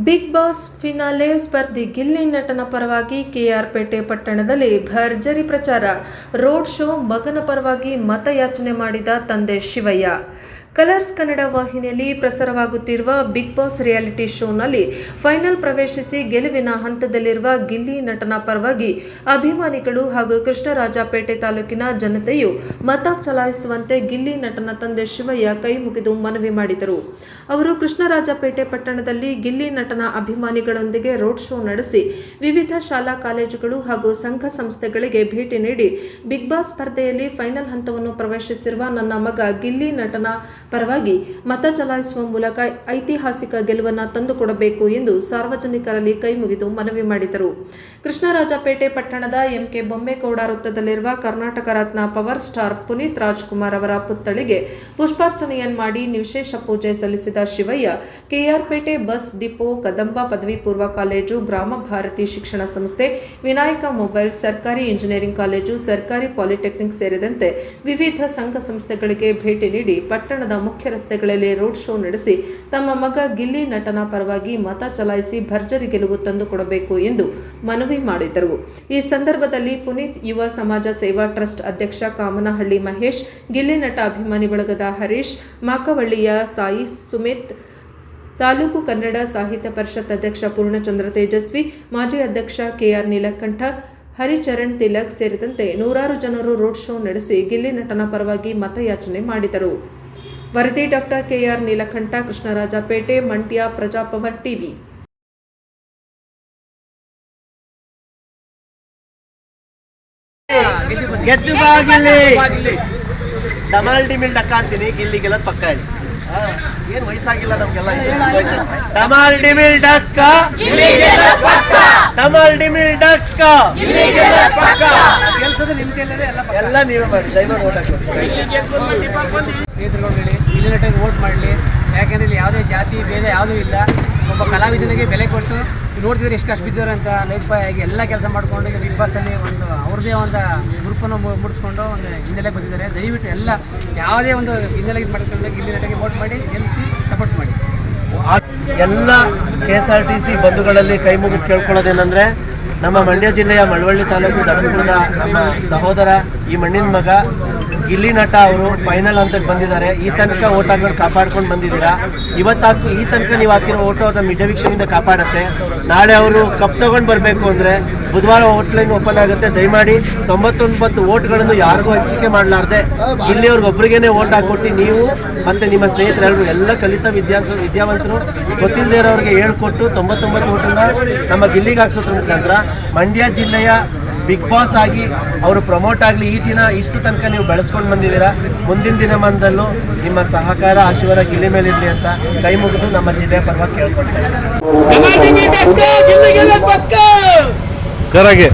Big boss finale ಸ್ಪರ್ಧಿ Gilli ನಟನ ಪರವಾಗಿ K R ಪೇಟೆ ಪಟ್ಟಣದಲ್ಲಿ ಭರ್ಜರಿ ಪ್ರಚಾರ. ರೋಡ್ ಶೋ, ಮಗನ ಪರವಾಗಿ ಮತಯಾಚನೆ ಮಾಡಿದ ತಂದೆ ಶಿವಯ್ಯ. ಕಲರ್ಸ್ ಕನ್ನಡ ವಾಹಿನಿಯಲ್ಲಿ ಪ್ರಸಾರವಾಗುತ್ತಿರುವ ಬಿಗ್ ಬಾಸ್ ರಿಯಾಲಿಟಿ ಶೋನಲ್ಲಿ ಫೈನಲ್ ಪ್ರವೇಶಿಸಿ ಗೆಲುವಿನ ಹಂತದಲ್ಲಿರುವ ಗಿಲ್ಲಿ ನಟನ ಪರವಾಗಿ ಅಭಿಮಾನಿಗಳು ಹಾಗೂ ಕೃಷ್ಣರಾಜಪೇಟೆ ತಾಲೂಕಿನ ಜನತೆಯು ಮತ ಚಲಾಯಿಸುವಂತೆ ಗಿಲ್ಲಿ ನಟನ ತಂದೆ ಶಿವಯ್ಯ ಕೈ ಮುಗಿದು ಮನವಿ ಮಾಡಿದರು. ಅವರು ಕೃಷ್ಣರಾಜಪೇಟೆ ಪಟ್ಟಣದಲ್ಲಿ ಗಿಲ್ಲಿ ನಟನ ಅಭಿಮಾನಿಗಳೊಂದಿಗೆ ರೋಡ್ ಶೋ ನಡೆಸಿ ವಿವಿಧ ಶಾಲಾ ಕಾಲೇಜುಗಳು ಹಾಗೂ ಸಂಘ ಸಂಸ್ಥೆಗಳಿಗೆ ಭೇಟಿ ನೀಡಿ ಬಿಗ್ ಬಾಸ್ ಸ್ಪರ್ಧೆಯಲ್ಲಿ ಫೈನಲ್ ಹಂತವನ್ನು ಪ್ರವೇಶಿಸಿರುವ ನನ್ನ ಮಗ ಗಿಲ್ಲಿ ನಟನ ಪರವಾಗಿ ಮತ ಚಲಾಯಿಸುವ ಮೂಲಕ ಐತಿಹಾಸಿಕ ಗೆಲುವನ್ನು ತಂದುಕೊಡಬೇಕು ಎಂದು ಸಾರ್ವಜನಿಕರಲ್ಲಿ ಕೈ ಮುಗಿದು ಮನವಿ ಮಾಡಿದರು. ಕೃಷ್ಣರಾಜಪೇಟೆ ಪಟ್ಟಣದ MK Bommegowda ವೃತ್ತದಲ್ಲಿರುವ Karnataka Ratna power star Puneeth Rajkumar ಅವರ ಪುತ್ಥಳಿಗೆ ಪುಷ್ಪಾರ್ಚನೆಯನ್ನು ಮಾಡಿ ವಿಶೇಷ ಪೂಜೆ ಸಲ್ಲಿಸಿದ ಶಿವಯ್ಯ, ಕೆಆರ್ ಪೇಟೆ ಬಸ್ ಡಿಪೋ, ಕದಂಬ ಪದವಿ ಪೂರ್ವ ಕಾಲೇಜು, ಗ್ರಾಮ ಭಾರತಿ ಶಿಕ್ಷಣ ಸಂಸ್ಥೆ, ವಿನಾಯಕ ಮೊಬೈಲ್ಸ್, ಸರ್ಕಾರಿ ಇಂಜಿನಿಯರಿಂಗ್ ಕಾಲೇಜು, ಸರ್ಕಾರಿ ಪಾಲಿಟೆಕ್ನಿಕ್ ಸೇರಿದಂತೆ ವಿವಿಧ ಸಂಘ ಸಂಸ್ಥೆಗಳಿಗೆ ಭೇಟಿ ನೀಡಿ ಪಟ್ಟಣದ ಮುಖ್ಯ ರಸ್ತೆಗಳಲ್ಲಿ ರೋಡ್ ಶೋ ನಡೆಸಿ ತಮ್ಮ ಮಗ ಗಿಲ್ಲಿ ನಟನ ಪರವಾಗಿ ಮತ ಚಲಾಯಿಸಿ ಭರ್ಜರಿ ಗೆಲುವು ತಂದುಕೊಡಬೇಕು ಎಂದು ಮನವಿ ಮಾಡಿದರು. ಈ ಸಂದರ್ಭದಲ್ಲಿ ಪುನೀತ್ ಯುವ ಸಮಾಜ ಸೇವಾ ಟ್ರಸ್ಟ್ ಅಧ್ಯಕ್ಷ ಕಾಮನಹಳ್ಳಿ ಮಹೇಶ್, ಗಿಲ್ಲಿ ನಟ ಅಭಿಮಾನಿ ಬಳಗದ ಹರೀಶ್, ಮಾಕವಳ್ಳಿಯ ಸಾಯಿ ಸುಮಿತ್, ತಾಲೂಕು ಕನ್ನಡ ಸಾಹಿತ್ಯ ಪರಿಷತ್ ಅಧ್ಯಕ್ಷ ಪೂರ್ಣಚಂದ್ರ ತೇಜಸ್ವಿ, ಮಾಜಿ ಅಧ್ಯಕ್ಷ ಕೆಆರ್ ನೀಲಕಂಠ, ಹರಿಚರಣ್ ತಿಲಕ್ ಸೇರಿದಂತೆ ನೂರಾರು ಜನರು ರೋಡ್ ಶೋ ನಡೆಸಿ ಗಿಲ್ಲಿ ನಟನ ಪರವಾಗಿ ಮತಯಾಚನೆ ಮಾಡಿದರು. ವರದಿ doctor KR Neelakantha, Krishnarajapete, Mandya, Prajapower TV. ಗೆದ್ದು ಬಾ ಗಿಲ್ಲಿ, ಡಮಾಲ್ ಡಿಮಿಲ್ ಡಕ್ಕ ಅಂತೀನಿ, ಗಿಲ್ಲಿಗೆಲ್ಲ ಪಕ್ಕ ಹೇಳಿ. ಏನ್ ವಯಸ್ಸಾಗಿಲ್ಲ ನಮ್ಗೆಲ್ಲ, ಡಮಾಲ್ ಡಿಮಿಲ್ ಡಕ್ಕ, ಡಮಾಲ್ ಡಿಮಿಲ್ ಡಕ್ಕ ಎಲ್ಲ ನೀವೇ ಮಾಡಿ. ದಯಮಾಡಿ ಓಟ್ ಹಾಕಿ ಗಿಲ್ಲಿ ನಟಗೆ ವೋಟ್ ಮಾಡಲಿ. ಯಾಕೆಂದ್ರೆ ಇಲ್ಲಿ ಯಾವುದೇ ಜಾತಿ ಭೇದ ಯಾವುದೂ ಇಲ್ಲ. ಒಬ್ಬ ಕಲಾವಿದನಿಗೆ ಬೆಲೆ ಕೊಟ್ಟು ನೋಡ್ತಿದ್ರೆ ಎಷ್ಟು ಕಷ್ಟ ಬಿದ್ದವರು ಅಂತ ಲೈಫ್ ಆಗಿ ಎಲ್ಲ ಕೆಲಸ ಮಾಡ್ಕೊಂಡು ಈಗ ಬಿಗ್ ಬಾಸಲ್ಲಿ ಒಂದು ಅವ್ರದ್ದೇ ಒಂದು ಗ್ರೂಪನ್ನು ಮುಡಿಸ್ಕೊಂಡು ಒಂದು ಹಿನ್ನೆಲೆ ಬಂದಿದ್ದಾರೆ. ದಯವಿಟ್ಟು ಎಲ್ಲ ಯಾವುದೇ ಒಂದು ಹಿನ್ನೆಲೆಗೆ ಮಾಡ್ಕೊಂಡು ಗಿಲ್ಲಿ ನಟಗೆ ವೋಟ್ ಮಾಡಿ ಗೆಲ್ಲಿಸಿ ಸಪೋರ್ಟ್ ಮಾಡಿ. ಎಲ್ಲ KSRTC ಬಂಧುಗಳಲ್ಲಿ ಕೈ ಮುಗಿದು ಕೇಳ್ಕೊಳ್ಳೋದೇನೆಂದರೆ, ನಮ್ಮ ಮಂಡ್ಯ ಜಿಲ್ಲೆಯ ಮಳವಳ್ಳಿ ತಾಲೂಕು ದಡಪುರದ ನಮ್ಮ ಸಹೋದರ, ಈ ಮಣ್ಣಿನ ಮಗ ಗಿಲ್ಲಿ ನಟ ಅವರು ಫೈನಲ್ ಹಂತಕ್ಕೆ ಬಂದಿದ್ದಾರೆ. ಈ ತನಕ ಓಟ್ ಹಾಕೊಂಡು ಕಾಪಾಡ್ಕೊಂಡು ಬಂದಿದ್ದೀರಾ. ಇವತ್ತಾಕು ಈ ತನಕ ನೀವು ಹಾಕಿರೋ ಓಟು ಅವ್ರನ್ನ ಮಿಡ್ ಎವಿಕ್ಷನಿಂದ ಕಾಪಾಡುತ್ತೆ. ನಾಳೆ ಅವರು ಕಪ್ ತೊಗೊಂಡು ಬರಬೇಕು ಅಂದರೆ ಬುಧವಾರ ಓಟ್ ಲೈನ್ ಓಪನ್ ಆಗುತ್ತೆ. ದಯಮಾಡಿ 99 ಓಟ್ಗಳನ್ನು ಯಾರಿಗೂ ಹಂಚಿಕೆ ಮಾಡಲಾರ್ದೆ ಇಲ್ಲಿಯವ್ರಿಗೊಬ್ಬರಿಗೇನೆ ಓಟ್ ಹಾಕೊಟ್ಟು ನೀವು ಮತ್ತು ನಿಮ್ಮ ಸ್ನೇಹಿತರೆಲ್ಲರೂ ಎಲ್ಲ ಕಲಿತ ವಿದ್ಯಾವಂತರು ಗೊತ್ತಿಲ್ಲದೆ ಇರೋರಿಗೆ ಹೇಳ್ಕೊಟ್ಟು 99 ಓಟನ್ನು ನಮ್ಮ ಗಿಲ್ಲಿಗೆ ಹಾಕ್ಸೋದ್ರ ಮುಖಾಂತರ ಮಂಡ್ಯ ಜಿಲ್ಲೆಯ ಬಿಗ್ ಬಾಸ್ ಆಗಿ ಅವರು ಪ್ರಮೋಟ್ ಆಗಲಿ. ಈ ದಿನ ಇಷ್ಟು ತನಕ ನೀವು ಬೆಳೆಸ್ಕೊಂಡು ಬಂದಿದ್ದೀರಾ. ಮುಂದಿನ ದಿನಮಾನದಲ್ಲೂ ನಿಮ್ಮ ಸಹಕಾರ ಆಶೀರ್ವಾದ ಗಿಲ್ಲಿ ಮೇಲೆ ಇರಲಿ ಅಂತ ಕೈ ಮುಗಿದು ನಮ್ಮ ಜಿಲ್ಲೆಯ ಪರವಾಗಿ ಕೇಳ್ಕೊಳ್ತಾರೆ. ಕರಗೆ